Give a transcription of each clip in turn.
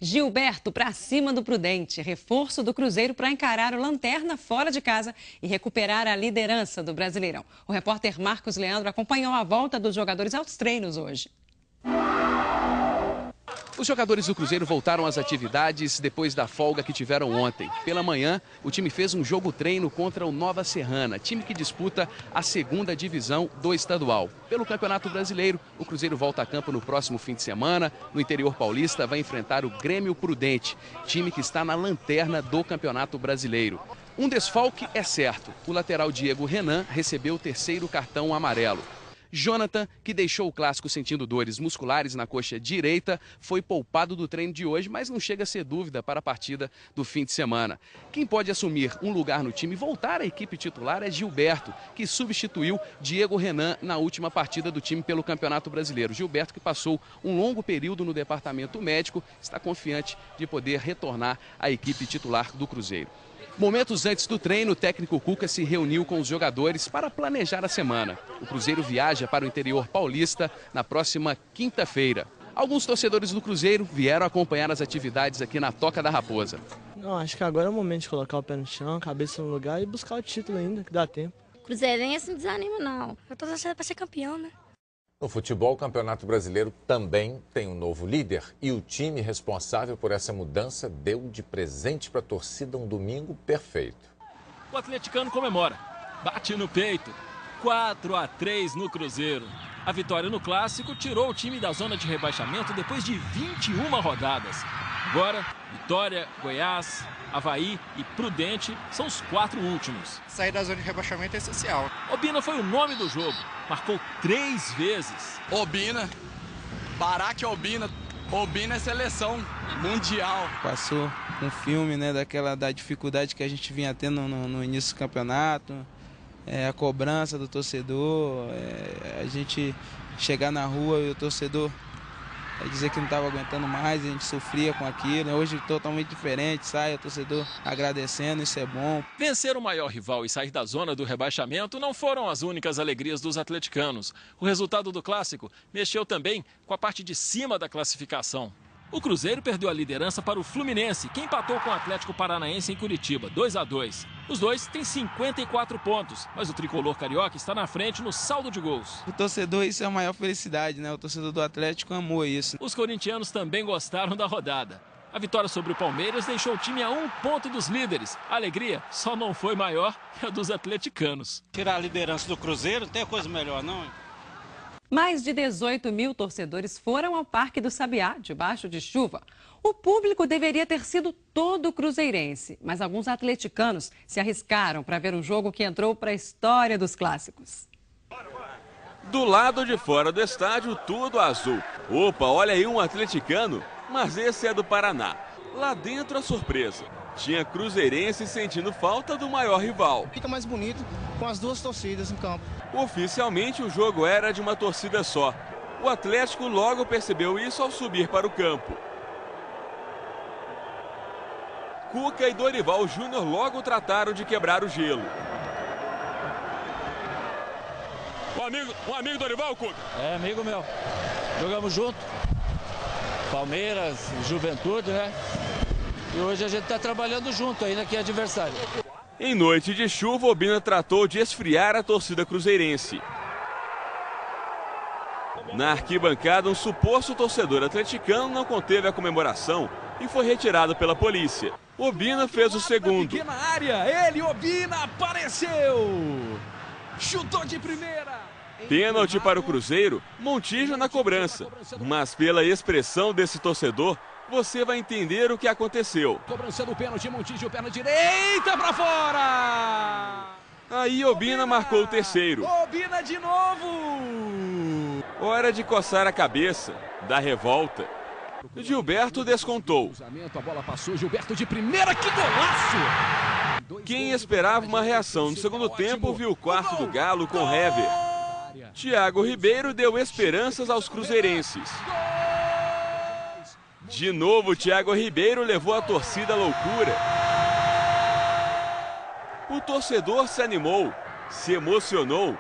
Gilberto para cima do Prudente, reforço do Cruzeiro para encarar o Lanterna fora de casa e recuperar a liderança do Brasileirão. O repórter Marcos Leandro acompanhou a volta dos jogadores aos treinos hoje. Os jogadores do Cruzeiro voltaram às atividades depois da folga que tiveram ontem. Pela manhã, o time fez um jogo-treino contra o Nova Serrana, time que disputa a 2ª divisão do estadual. Pelo Campeonato Brasileiro, o Cruzeiro volta a campo no próximo fim de semana. No interior paulista, vai enfrentar o Grêmio Prudente, time que está na lanterna do Campeonato Brasileiro. Um desfalque é certo. O lateral Diego Renan recebeu o 3º cartão amarelo. Jonathan, que deixou o clássico sentindo dores musculares na coxa direita, foi poupado do treino de hoje, mas não chega a ser dúvida para a partida do fim de semana. Quem pode assumir um lugar no time e voltar à equipe titular é Gilberto, que substituiu Diego Renan na última partida do time pelo Campeonato Brasileiro. Gilberto, que passou um longo período no departamento médico, está confiante de poder retornar à equipe titular do Cruzeiro. Momentos antes do treino, o técnico Cuca se reuniu com os jogadores para planejar a semana. O Cruzeiro viaja para o interior paulista na próxima quinta-feira. Alguns torcedores do Cruzeiro vieram acompanhar as atividades aqui na Toca da Raposa. Não, acho que agora é o momento de colocar o pé no chão, a cabeça no lugar e buscar o título ainda, que dá tempo. Cruzeirense não desanima, não. Eu tô torcendo para ser campeão, né? No futebol, o Campeonato Brasileiro também tem um novo líder e o time responsável por essa mudança deu de presente para a torcida um domingo perfeito. O atleticano comemora, bate no peito, 4-3 no Cruzeiro. A vitória no Clássico tirou o time da zona de rebaixamento depois de 21 rodadas. Agora, Vitória, Goiás, Avaí e Prudente são os 4 últimos. Sair da zona de rebaixamento é essencial. Obina foi o nome do jogo, marcou 3 vezes. Obina, Barack Obina, Obina é seleção mundial. Passou um filme, né, da dificuldade que a gente vinha tendo no início do campeonato, a cobrança do torcedor, a gente chegar na rua e o torcedor dizer que não estava aguentando mais, a gente sofria com aquilo. Hoje totalmente diferente, sai o torcedor agradecendo, isso é bom. Vencer o maior rival e sair da zona do rebaixamento não foram as únicas alegrias dos atleticanos. O resultado do Clássico mexeu também com a parte de cima da classificação. O Cruzeiro perdeu a liderança para o Fluminense, que empatou com o Atlético Paranaense em Curitiba, 2-2. Os dois têm 54 pontos, mas o tricolor carioca está na frente no saldo de gols. O torcedor, isso é a maior felicidade, né? O torcedor do Atlético amou isso. Os corintianos também gostaram da rodada. A vitória sobre o Palmeiras deixou o time a 1 ponto dos líderes. A alegria só não foi maior que a dos atleticanos. Tirar a liderança do Cruzeiro, não tem coisa melhor, não? Mais de 18 mil torcedores foram ao Parque do Sabiá, debaixo de chuva. O público deveria ter sido todo cruzeirense, mas alguns atleticanos se arriscaram para ver um jogo que entrou para a história dos clássicos. Do lado de fora do estádio, tudo azul. Opa, olha aí um atleticano, mas esse é do Paraná. Lá dentro a surpresa. Tinha cruzeirense sentindo falta do maior rival. Fica mais bonito com as duas torcidas em campo. Oficialmente o jogo era de uma torcida só. O Atlético logo percebeu isso ao subir para o campo. Cuca e Dorival Júnior logo trataram de quebrar o gelo. Um amigo Dorival, Cuca? É, amigo meu. Jogamos junto. Palmeiras, Juventude, né? E hoje a gente está trabalhando junto ainda, que é adversário. Em noite de chuva, Obina tratou de esfriar a torcida cruzeirense. Na arquibancada, um suposto torcedor atleticano não conteve a comemoração e foi retirado pela polícia. Obina fez o segundo. Pequena área, ele, Obina, apareceu! Chutou de primeira! Pênalti para o Cruzeiro, Montijo na cobrança. Mas pela expressão desse torcedor, você vai entender o que aconteceu. Cobrança do pênalti, Montijo, perna direita para fora! Aí Obina marcou o terceiro. Obina de novo! Hora de coçar a cabeça, da revolta. Gilberto descontou. A bola passou, Gilberto de primeira, que golaço! Quem esperava uma reação no segundo tempo viu o quarto do Galo com Hever. Thiago Ribeiro deu esperanças aos cruzeirenses. De novo, Thiago Ribeiro levou a torcida à loucura. O torcedor se animou, se emocionou,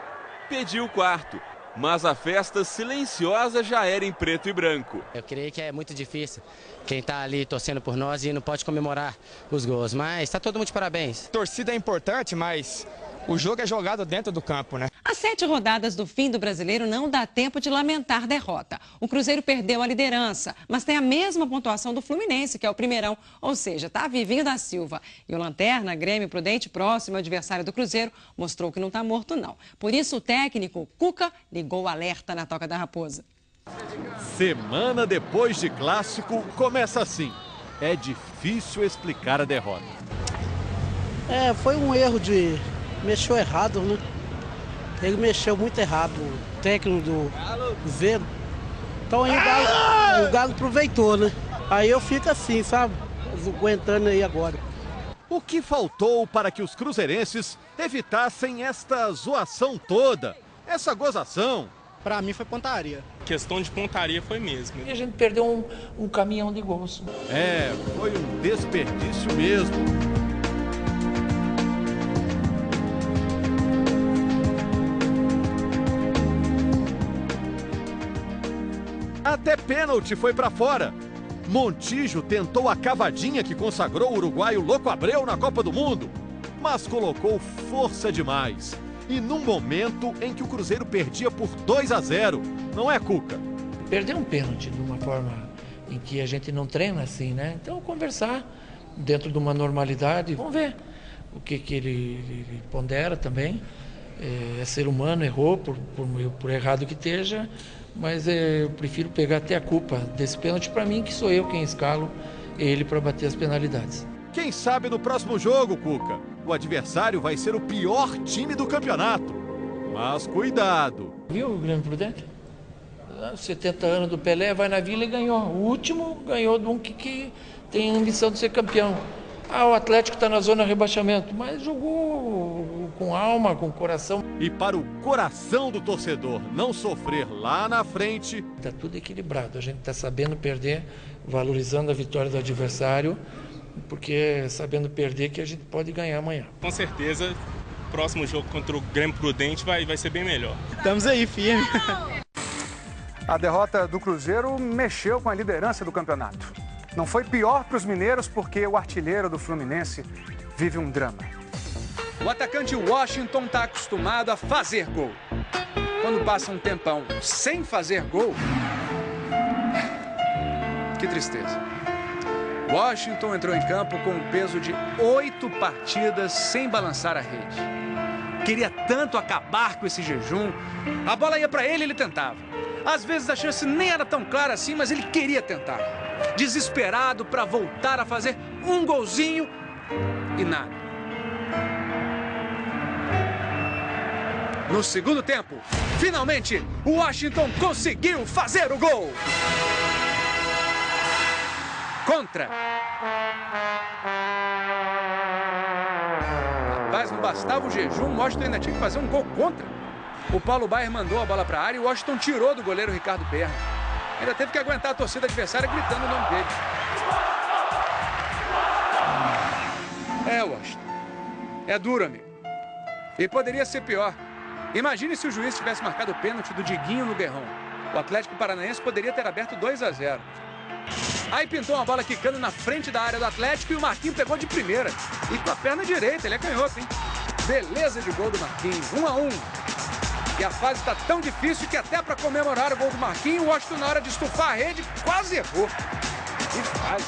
pediu o quarto. Mas a festa silenciosa já era em preto e branco. Eu creio que é muito difícil quem está ali torcendo por nós e não pode comemorar os gols, mas está todo mundo de parabéns. Torcida é importante, mas o jogo é jogado dentro do campo, né? Às 7 rodadas do fim do Brasileiro não dá tempo de lamentar derrota. O Cruzeiro perdeu a liderança, mas tem a mesma pontuação do Fluminense, que é o primeirão, ou seja, está vivinho da Silva. E o Lanterna, Grêmio Prudente, próximo adversário do Cruzeiro, mostrou que não está morto não. Por isso o técnico Cuca ligou o alerta na Toca da Raposa. Semana depois de clássico, começa assim. É difícil explicar a derrota. Foi um erro mexeu errado, né? Ele mexeu muito errado, o técnico do Cruzeiro. Então aí o Galo aproveitou, né? Aí eu fico assim, sabe? Aguentando aí agora. O que faltou para que os cruzeirenses evitassem esta zoação toda, essa gozação? Pra mim foi pontaria. Questão de pontaria foi mesmo. E a gente perdeu um caminhão de gols. Foi um desperdício mesmo. Até pênalti foi para fora. Montijo tentou a cavadinha que consagrou o uruguaio Louco Abreu na Copa do Mundo, mas colocou força demais. E num momento em que o Cruzeiro perdia por 2-0, não é, Cuca? Perder um pênalti de uma forma em que a gente não treina assim, né? Então conversar dentro de uma normalidade, vamos ver o que ele pondera também. É ser humano, errou por errado que esteja, mas eu prefiro pegar até a culpa desse pênalti para mim, que sou eu quem escalo ele para bater as penalidades. Quem sabe no próximo jogo, Cuca, o adversário vai ser o pior time do campeonato. Mas cuidado. Viu o Grêmio Prudente? 70 anos do Pelé, vai na Vila e ganhou. O último ganhou de um que tem ambição de ser campeão. O Atlético está na zona de rebaixamento, mas jogou com alma, com coração. E para o coração do torcedor não sofrer lá na frente... Está tudo equilibrado, a gente está sabendo perder, valorizando a vitória do adversário, porque sabendo perder que a gente pode ganhar amanhã. Com certeza, o próximo jogo contra o Grêmio Prudente vai ser bem melhor. Estamos aí, firme. A derrota do Cruzeiro mexeu com a liderança do campeonato. Não foi pior para os mineiros porque o artilheiro do Fluminense vive um drama. O atacante Washington está acostumado a fazer gol. Quando passa um tempão sem fazer gol, que tristeza. Washington entrou em campo com um peso de 8 partidas sem balançar a rede. Queria tanto acabar com esse jejum. A bola ia para ele, ele tentava. Às vezes a chance nem era tão clara assim, mas ele queria tentar. Desesperado para voltar a fazer um golzinho e nada. No segundo tempo, finalmente, o Washington conseguiu fazer o gol. Contra. Mas não bastava o jejum, o Washington ainda tinha que fazer um gol contra. O Paulo Baier mandou a bola para a área e o Washington tirou do goleiro Ricardo Perna. Ainda teve que aguentar a torcida adversária gritando o nome dele. Washington. É duro, amigo. E poderia ser pior. Imagine se o juiz tivesse marcado o pênalti do Diguinho no Guerrão. O Atlético Paranaense poderia ter aberto 2-0. Aí pintou uma bola quicando na frente da área do Atlético e o Marquinhos pegou de primeira. E com a perna direita, ele é canhoto, hein? Beleza de gol do Marquinhos, 1-1. E a fase está tão difícil que até para comemorar o gol do Marquinhos, o Washington, na hora de estufar a rede, quase errou. Que fase.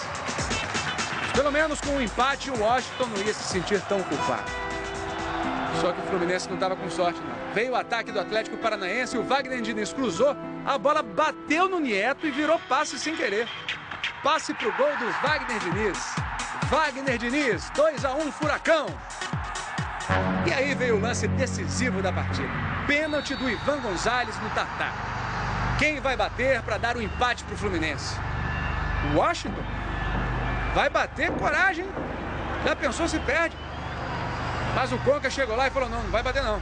Pelo menos com um empate, o Washington não ia se sentir tão culpado. Só que o Fluminense não estava com sorte, não. Veio o ataque do Atlético Paranaense, o Wagner Diniz cruzou, a bola bateu no Nieto e virou passe sem querer. Passe pro gol do Wagner Diniz. Wagner Diniz, 2-1, Furacão. E aí veio o lance decisivo da partida. Pênalti do Ivan Gonzalez no Tatá. Quem vai bater para dar o empate pro Fluminense? O Washington? Vai bater, coragem. Já pensou se perde? Mas o Conca chegou lá e falou, não vai bater não.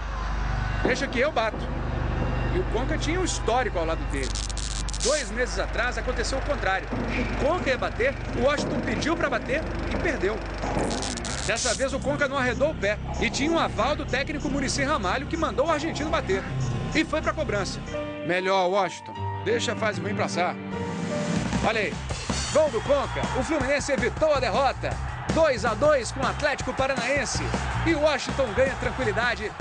Deixa que eu bato. E o Conca tinha um histórico ao lado dele. 2 meses atrás aconteceu o contrário. O Conca ia bater, o Washington pediu para bater e perdeu. Dessa vez o Conca não arredou o pé e tinha um aval do técnico Muricy Ramalho que mandou o argentino bater. E foi para a cobrança. Melhor, Washington. Deixa a fase ruim passar. Olha aí. Gol do Conca. O Fluminense evitou a derrota. 2-2 com o Atlético Paranaense. E o Washington ganha tranquilidade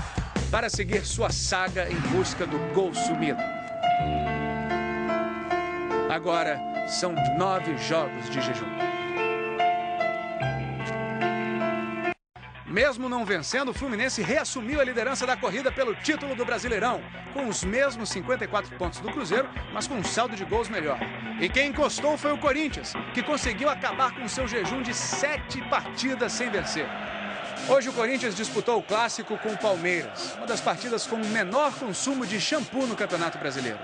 para seguir sua saga em busca do gol sumido. Agora são 9 jogos de jejum. Mesmo não vencendo, o Fluminense reassumiu a liderança da corrida pelo título do Brasileirão, com os mesmos 54 pontos do Cruzeiro, mas com um saldo de gols melhor. E quem encostou foi o Corinthians, que conseguiu acabar com seu jejum de 7 partidas sem vencer. Hoje o Corinthians disputou o clássico com o Palmeiras, uma das partidas com o menor consumo de shampoo no Campeonato Brasileiro.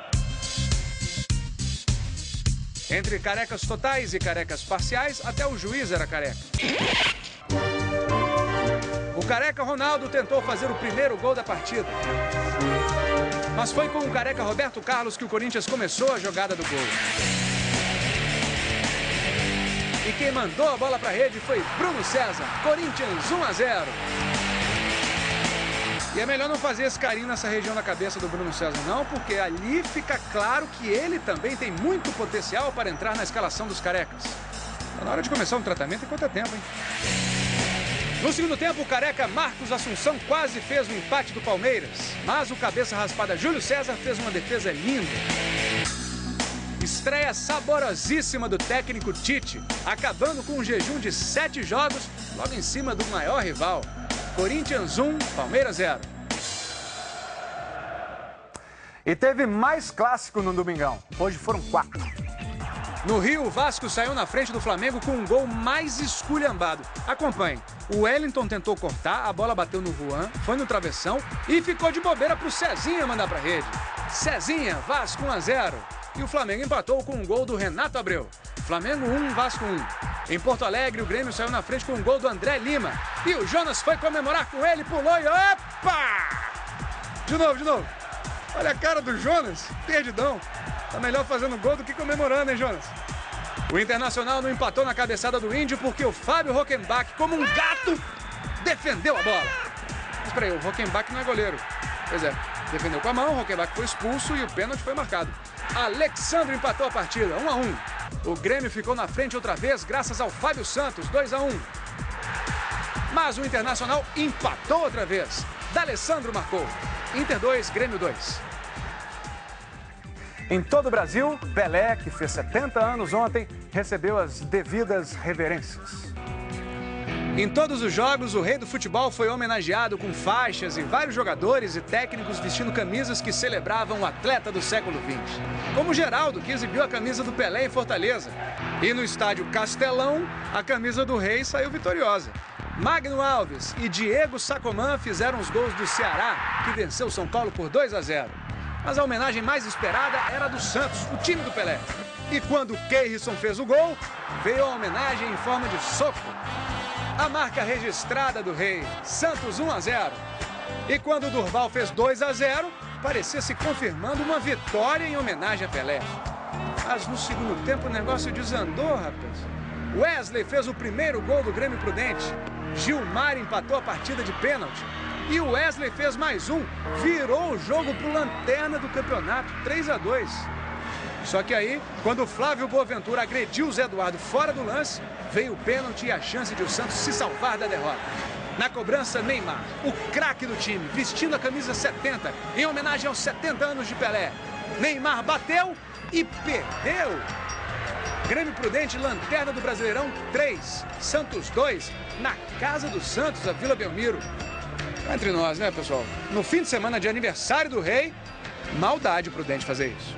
Entre carecas totais e carecas parciais, até o juiz era careca. O careca Ronaldo tentou fazer o primeiro gol da partida. Mas foi com o careca Roberto Carlos que o Corinthians começou a jogada do gol. E quem mandou a bola para a rede foi Bruno César. Corinthians 1-0. E é melhor não fazer esse carinho nessa região da cabeça do Bruno César não, porque ali fica claro que ele também tem muito potencial para entrar na escalação dos carecas. Tá na hora de começar um tratamento enquanto é tempo, hein? No segundo tempo, o careca Marcos Assunção quase fez o empate do Palmeiras, mas o cabeça raspada Júlio César fez uma defesa linda. Estreia saborosíssima do técnico Tite, acabando com um jejum de 7 jogos, logo em cima do maior rival. Corinthians 1, Palmeiras 0. E teve mais clássico no domingão. Hoje foram 4. No Rio, o Vasco saiu na frente do Flamengo com um gol mais esculhambado. Acompanhe. O Wellington tentou cortar, a bola bateu no Juan, foi no travessão e ficou de bobeira pro Cezinha mandar pra rede. Cezinha, Vasco 1-0. E o Flamengo empatou com um gol do Renato Abreu. Flamengo 1, Vasco 1. Em Porto Alegre, o Grêmio saiu na frente com um gol do André Lima. E o Jonas foi comemorar com ele, pulou e... Opa! De novo. Olha a cara do Jonas, perdidão. Tá melhor fazendo gol do que comemorando, hein, Jonas? O Internacional não empatou na cabeçada do Índio porque o Fábio Rockenbach, como um gato, defendeu a bola. Mas peraí, o Rockenbach não é goleiro. Pois é, defendeu com a mão, o Rockenbach foi expulso e o pênalti foi marcado. Alexandre empatou a partida, 1-1. O Grêmio ficou na frente outra vez graças ao Fábio Santos, 2-1. Mas o Internacional empatou outra vez. D'Alessandro marcou. Inter 2, Grêmio 2. Em todo o Brasil, Pelé, que fez 70 anos ontem, recebeu as devidas reverências. Em todos os jogos, o rei do futebol foi homenageado com faixas e vários jogadores e técnicos vestindo camisas que celebravam o atleta do século XX. Como Geraldo, que exibiu a camisa do Pelé em Fortaleza. E no estádio Castelão, a camisa do rei saiu vitoriosa. Magno Alves e Diego Sacomã fizeram os gols do Ceará, que venceu São Paulo por 2-0. Mas a homenagem mais esperada era a do Santos, o time do Pelé. E quando o Keirson fez o gol, veio a homenagem em forma de soco. A marca registrada do rei, Santos 1-0. E quando o Durval fez 2-0, parecia se confirmando uma vitória em homenagem a Pelé. Mas no segundo tempo o negócio desandou, rapaz. Wesley fez o primeiro gol do Grêmio Prudente. Gilmar empatou a partida de pênalti. E o Wesley fez mais um, virou o jogo pro lanterna do campeonato, 3-2. Só que aí, quando o Flávio Boaventura agrediu o Zé Eduardo fora do lance, veio o pênalti e a chance de o Santos se salvar da derrota. Na cobrança, Neymar, o craque do time, vestindo a camisa 70, em homenagem aos 70 anos de Pelé. Neymar bateu e perdeu. Grêmio Prudente, lanterna do Brasileirão 3, Santos 2, na casa do Santos, a Vila Belmiro. Entre nós, né, pessoal? No fim de semana de aniversário do rei, maldade Prudente fazer isso.